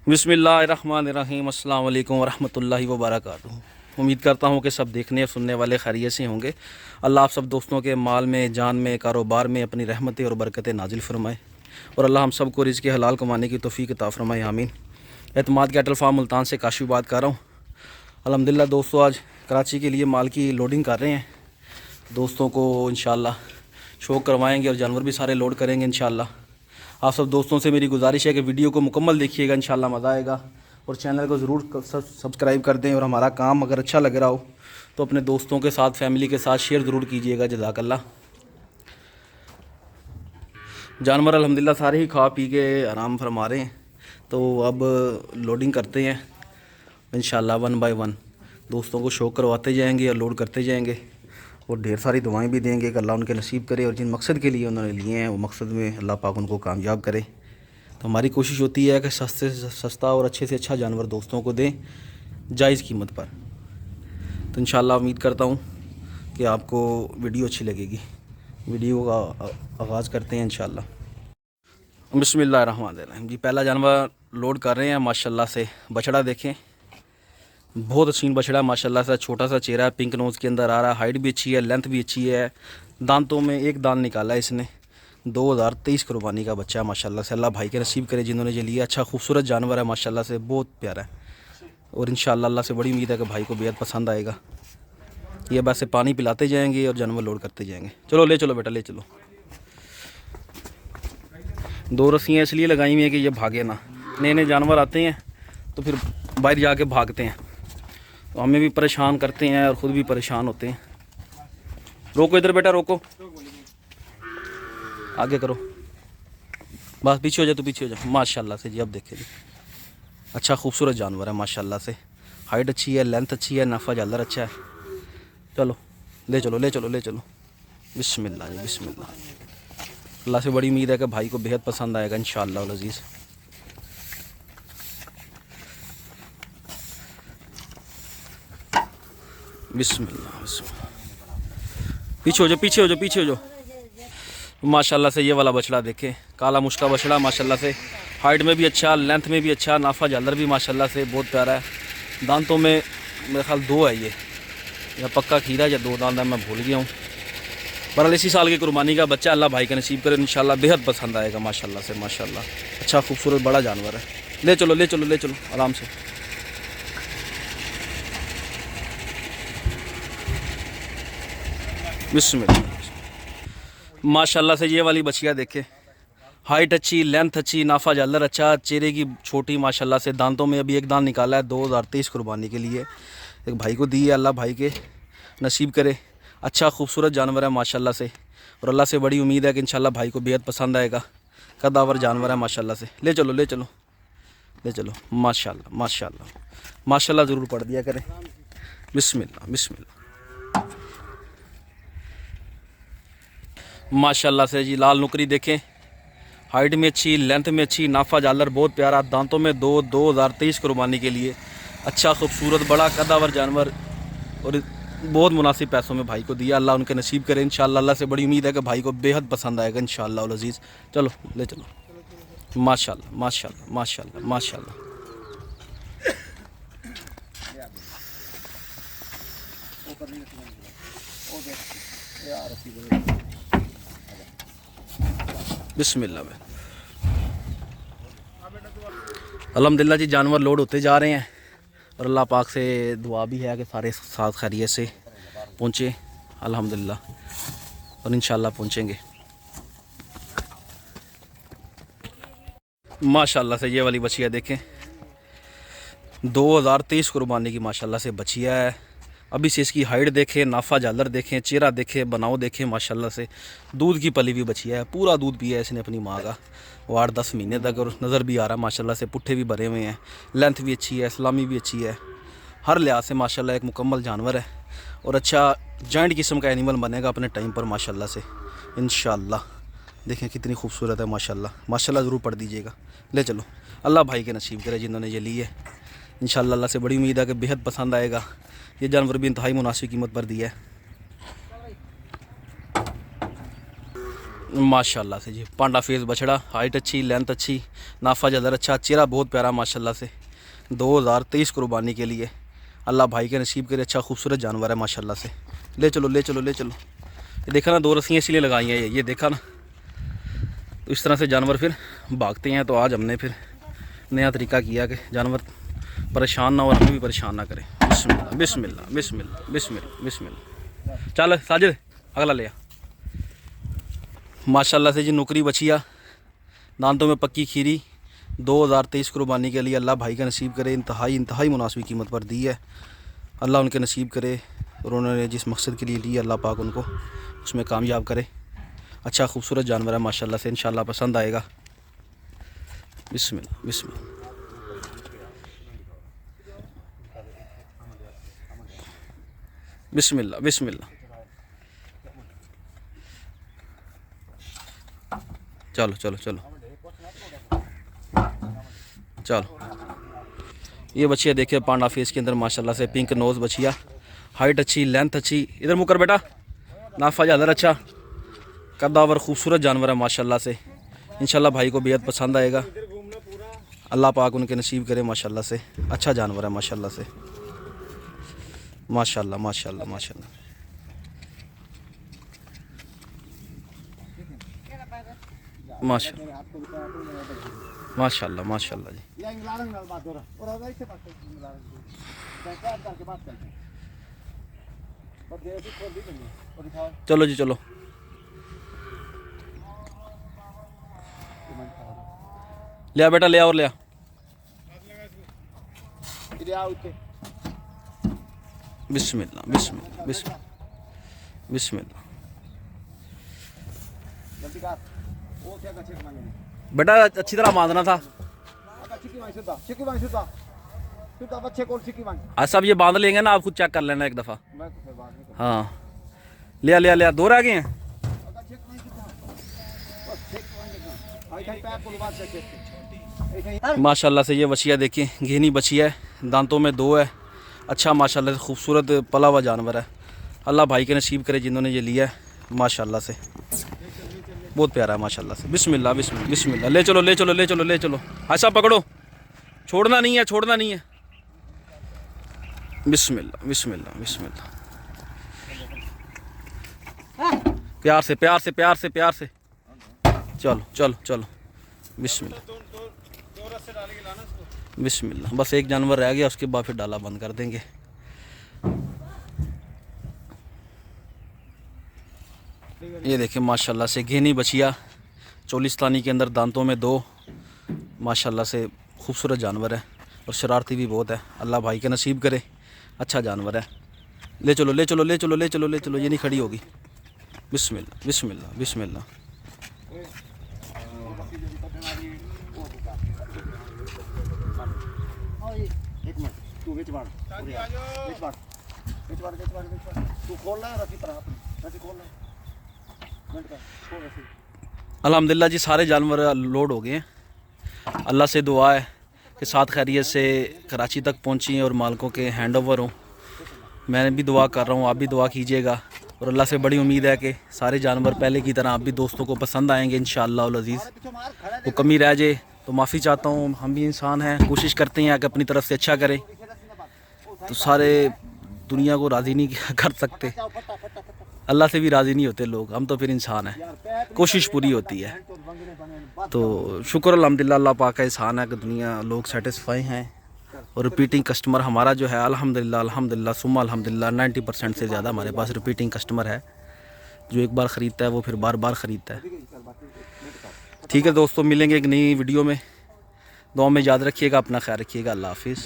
बिस्मिल्लाहिर्रहमानिर्रहीम अस्सलाम वालेकुम वरहमतुल्लाहि वबरकातुहू। उम्मीद करता हूँ कि सब देखने और सुनने वाले खैरियत से होंगे। अल्लाह आप सब दोस्तों के माल में, जान में, कारोबार में अपनी रहमतें और बरकतें नाजिल फरमाए और अल्लाह हम सब को रिज़्क़ हलाल कमाने की तौफ़ीक अता फरमाए, आमीन। एतमाद कैटल फार्म मुल्तान से काशी बात कर रहा हूँ। अल्हम्दुलिल्लाह दोस्तों, आज कराची के लिए माल की लोडिंग कर रहे हैं। दोस्तों को इंशाअल्लाह शो करवाएँगे और जानवर भी सारे लोड करेंगे इंशाअल्लाह। आप सब दोस्तों से मेरी गुजारिश है कि वीडियो को मुकम्मल देखिएगा, इंशाल्लाह मज़ा आएगा। और चैनल को ज़रूर सब्सक्राइब कर दें और हमारा काम अगर अच्छा लग रहा हो तो अपने दोस्तों के साथ, फैमिली के साथ शेयर ज़रूर कीजिएगा। जज़ाकल्लाह। जानवर अल्हम्दुलिल्लाह सारे ही खा पी के आराम फरमा रहे हैं, तो अब लोडिंग करते हैं इंशाल्लाह। 1 बाय 1 दोस्तों को शो करवाते जाएंगे और लोड करते जाएंगे और ढेर सारी दुआएं भी देंगे कि अल्लाह उनके नसीब करे और जिन मकसद के लिए उन्होंने लिए हैं वो मकसद में अल्लाह पाक उनको कामयाब करे। तो हमारी कोशिश होती है कि सस्ते से सस्ता और अच्छे से अच्छा जानवर दोस्तों को दें जायज़ कीमत पर। तो इंशाल्लाह उम्मीद करता हूँ कि आपको वीडियो अच्छी लगेगी। वीडियो का आगाज़ करते हैं इंशाल्लाह। बिस्मिल्लाहिर्रहमानिर्रहीम जी। पहला जानवर लोड कर रहे हैं माशाल्लाह से। बछड़ा देखें, बहुत हसीन बछड़ा है माशाल्लाह से। छोटा सा चेहरा है, पिंक नोज़ के अंदर आ रहा है। हाइट भी अच्छी है, लेंथ भी अच्छी है। दांतों में एक दांत निकाला है इसने। 2023 कुर्बानी का बच्चा है माशाल्लाह से। अल्लाह भाई के नसीब करे जिन्होंने ये लिया। अच्छा खूबसूरत जानवर है माशाल्लाह से, बहुत प्यारा है और इंशाल्लाह अल्लाह से बड़ी उम्मीद है कि भाई को बेहद पसंद आएगा। ये बस पानी पिलाते जाएंगे और जानवर लोड करते जाएंगे। चलो ले चलो बेटा, ले चलो। 2 रस्सियाँ इसलिए लगाई हुई हैं कि ये भागे ना। नए नए जानवर आते हैं तो फिर बाहर जाके भागते हैं, तो हमें भी परेशान करते हैं और ख़ुद भी परेशान होते हैं। रोको इधर बेटा, रोको, आगे करो, बस पीछे हो जाए तो पीछे हो जाए। माशाल्लाह से जी, अब देखे जी, अच्छा खूबसूरत जानवर है माशाल्लाह से। हाइट अच्छी है, लेंथ अच्छी है, नफ़ा जालर अच्छा है। चलो ले चलो, ले चलो, ले चलो। बिस्मिल्लाह जी, बिस्मिल्लाह। अल्लाह से बड़ी उम्मीद है कि भाई को बेहद पसंद आएगा इंशाअल्लाह अज़ीज़। बिस्मिल्लाह, बिस्मिल्लाह। पीछे हो जाओ, पीछे हो जाओ, पीछे हो जाओ। माशाल्लाह से ये वाला बछड़ा देखें, काला मुश्का बछड़ा माशाल्लाह से। हाइट में भी अच्छा, लेंथ में भी अच्छा, नाफा झालर भी माशाल्लाह से बहुत प्यारा है। दांतों में मेरे ख्याल 2 है ये, या पक्का खीरा या 2 दांत है, मैं भूल गया हूँ। बहरहाल इसी साल की कुर्बानी का बच्चा, अल्लाह भाई का नसीब करे इंशाल्लाह बेहद पसंद आएगा माशाल्लाह से। माशाल्लाह अच्छा खूबसूरत बड़ा जानवर है। ले चलो, ले चलो, ले चलो आराम से। बिस्मिल्लाह। माशाल्लाह से ये वाली बछिया देखे, हाइट अच्छी, लेंथ अच्छी, नाफा जालर अच्छा, चेहरे की छोटी माशाल्लाह से। दांतों में अभी एक दांत निकाला है। 2023 कुर्बानी के लिए एक भाई को दी है, अल्लाह भाई के नसीब करे। अच्छा खूबसूरत जानवर है माशाल्लाह से और अल्लाह से बड़ी उम्मीद है कि इंशाल्लाह भाई को बेहद पसंद आएगा। कदावर जानवर है माशाल्लाह से। ले चलो, ले चलो, ले चलो। माशाल्लाह, माशाल्लाह, माशाल्लाह ज़रूर पढ़ दिया करें। बिस्मिल्लाह, बिस्मिल्लाह। माशाल्लाह से जी लाल नुकरी देखें, हाइट में अच्छी, लेंथ में अच्छी, नाफा जालर बहुत प्यारा। दांतों में 2023 कुर्बानी के लिए अच्छा खूबसूरत बड़ा कदावर जानवर और बहुत मुनासिब पैसों में भाई को दिया। अल्लाह उनके नसीब करे इंशाअल्लाह। अल्लाह से बड़ी उम्मीद है कि भाई को बेहद पसंद आएगा इंशाअल्लाह अज़ीज़। चलो ले चलो। माशाल्लाह, माशाल्लाह, माशाल्लाह, माशाल्लाह। बिस्मिल्लाह में अल्हम्दुलिल्लाह जी, जानवर लोड होते जा रहे हैं और अल्लाह पाक से दुआ भी है कि सारे साथ खैरियत से पहुँचे अल्हम्दुलिल्लाह और इंशाअल्लाह पहुँचेंगे। माशाल्लाह से ये वाली बछिया देखें, 2023 कुर्बानी की माशाल्लाह से बछिया है। अभी से इसकी हाइट देखें, नाफा जालर देखें, चेहरा देखें, बनाव देखें माशाल्लाह से। दूध की पली हुई बछिया है, पूरा दूध पिया है इसने अपनी माँ का, वो 8-10 महीने तक, और नज़र भी आ रहा है माशाल्लाह से। पुट्ठे भी भरे हुए हैं, लेंथ भी अच्छी है, सलामी भी अच्छी है, हर लिहाज से माशाल्लाह एक मुकम्मल जानवर है और अच्छा जॉइंट किस्म का एनिमल बनेगा अपने टाइम पर माशाल्लाह से इंशाअल्लाह। देखें कितनी खूबसूरत है माशाल्लाह, माशाल्लाह ज़रूर पढ़ दीजिएगा। ले चलो, अल्लाह भाई के नसीब करे जिन्होंने ये ली है इंशाअल्लाह। अल्लाह से बड़ी उम्मीद है कि बेहद पसंद आएगा। ये जानवर भी इंतहाई मुनासिब कीमत पर दिया है। माशाल्लाह से जी, पांडा फेस बछड़ा, हाइट अच्छी, लेंथ अच्छी, नाफा जदर अच्छा, चेहरा बहुत प्यारा माशाल्लाह से। 2023 कुर्बानी के लिए अल्लाह भाई के नसीब करे। अच्छा खूबसूरत जानवर है माशाल्लाह से। ले चलो ले चलो ले चलो। ये देखा ना, 2 रस्सियाँ इसलिए लगाई हैं ये देखा ना। तो इस तरह से जानवर फिर भागते हैं। तो आज हमने फिर नया तरीका किया कि जानवर परेशान ना हो और हमें भी परेशान ना करें। बिस्मिल्लाह बिस्मिल्लाह बिस्मिल्लाह बिस्मिल्लाह बिस्मिल्लाह। चल साजिद अगला ले आ। माशाल्लाह से जी, नुकरी बछिया, दांतों में पक्की खीरी, 2023 कुर्बानी के लिए अल्लाह भाई का नसीब करे। इंतहाई मुनासिब कीमत पर दी है। अल्लाह उनके नसीब करे और उन्होंने जिस मकसद के लिए ली अल्लाह पाक उनको उसमें कामयाब करे। अच्छा खूबसूरत जानवर है माशाल्लाह से, इंशाल्लाह पसंद आएगा। बिस्मिल्लाह बिस्मिल्लाह। बिस्मिल्लाह बिस्मिल्लाह। चलो चलो चलो चलो। ये बछिया देखिए पांडा फेस के अंदर माशाल्लाह से, पिंक नोज़ बछिया, हाइट अच्छी, लेंथ अच्छी। इधर मुकर बेटा, नाफा ज़्यादा अच्छा, कद्दावर खूबसूरत जानवर है माशाल्लाह से। इंशाल्लाह भाई को बेहद पसंद आएगा। अल्लाह पाक उनके नसीब करे माशाल्लाह से। अच्छा जानवर है माशाल्लाह से, माशाल्लाह माशाल्लाह माशाल्लाह माशाल्लाह माशाल्लाह माशाल्लाह जी। चलो जी चलो। ले आ बेटा, ले आ और ले आ। बिस्मिल्लाह बिस्मिल्लाह बिस्मिल्लाह बिस्मिल्लाह। बेटा अच्छी तरह बांधना था। आज सब ये बांध लेंगे ना, आप खुद चेक कर लेना एक दफ़ा। हाँ ले आ ले आ ले आ। 2 रह गए हैं। माशाल्लाह से ये बछिया देखिए, घिनी बछिया है, दांतों में 2 है। अच्छा माशाल्लाह से खूबसूरत पला हुआ जानवर है। अल्लाह भाई के नसीब करे जिन्होंने ये लिया है माशाल्लाह से। बहुत प्यारा है माशाल्लाह से। बिस्मिल्लाह बिस्मिल्लाह बिस्मिल्लाह। ले चलो ले चलो ले चलो ले चलो। ऐसा पकड़ो, छोड़ना नहीं है, छोड़ना नहीं है। बिस्मिल्लाह बिस्मिल्लाह बिस्मिल्लाह। प्यार से प्यार से प्यार से प्यार से। चलो चलो चलो। बिस्मिल्लाह बिस्मिल्लाह। बस एक जानवर रह गया, उसके बाद फिर डाला बंद कर देंगे। ये देखिए माशाल्लाह से, घिनी बछिया, चोलिस्तानी के अंदर, दांतों में 2, माशाल्लाह से खूबसूरत जानवर है और शरारती भी बहुत है। अल्लाह भाई के नसीब करे। अच्छा जानवर है। ले चलो ले चलो ले चलो ले चलो ले चलो। ये नहीं खड़ी होगी। बिस्मिल्लाह बिस्मिल्लाह बिस्मिल्लाह। अल्हम्दुलिल्लाह जी, सारे जानवर लोड हो गए हैं। अल्लाह से दुआ है कि 7 खैरियत से कराची तक पहुंची और मालकों के हैंड ओवर हों। मैं भी दुआ कर रहा हूँ, आप भी दुआ कीजिएगा। और अल्लाह से बड़ी उम्मीद है कि सारे जानवर पहले की तरह आप भी दोस्तों को पसंद आएंगे इंशाअल्लाह उल अज़ीज़। वो कमी रह जाए तो माफ़ी चाहता हूँ। हम भी इंसान हैं, कोशिश करते हैं कि अपनी तरफ से अच्छा करें। तो सारे दुनिया को राज़ी नहीं कर सकते, अल्लाह से भी राज़ी नहीं होते लोग। हम तो फिर इंसान हैं, कोशिश पूरी होती है। तो शुक्र अल्हम्दुलिल्लाह, अल्लाह पाक का एहसान है कि दुनिया लोग सेटिस्फाई हैं। और रिपीटिंग कस्टमर हमारा जो है अल्हम्दुलिल्लाह अल्हम्दुलिल्लाह सुम्मा अल्हम्दुलिल्लाह 90% से ज़्यादा हमारे पास रिपीटिंग कस्टमर है। जो एक बार ख़रीदता है वो फिर बार बार ख़रीदता है। ठीक है दोस्तों, मिलेंगे एक नई वीडियो में। दुआ में याद रखिएगा, अपना ख्याल रखिएगा। अल्लाह हाफिज़।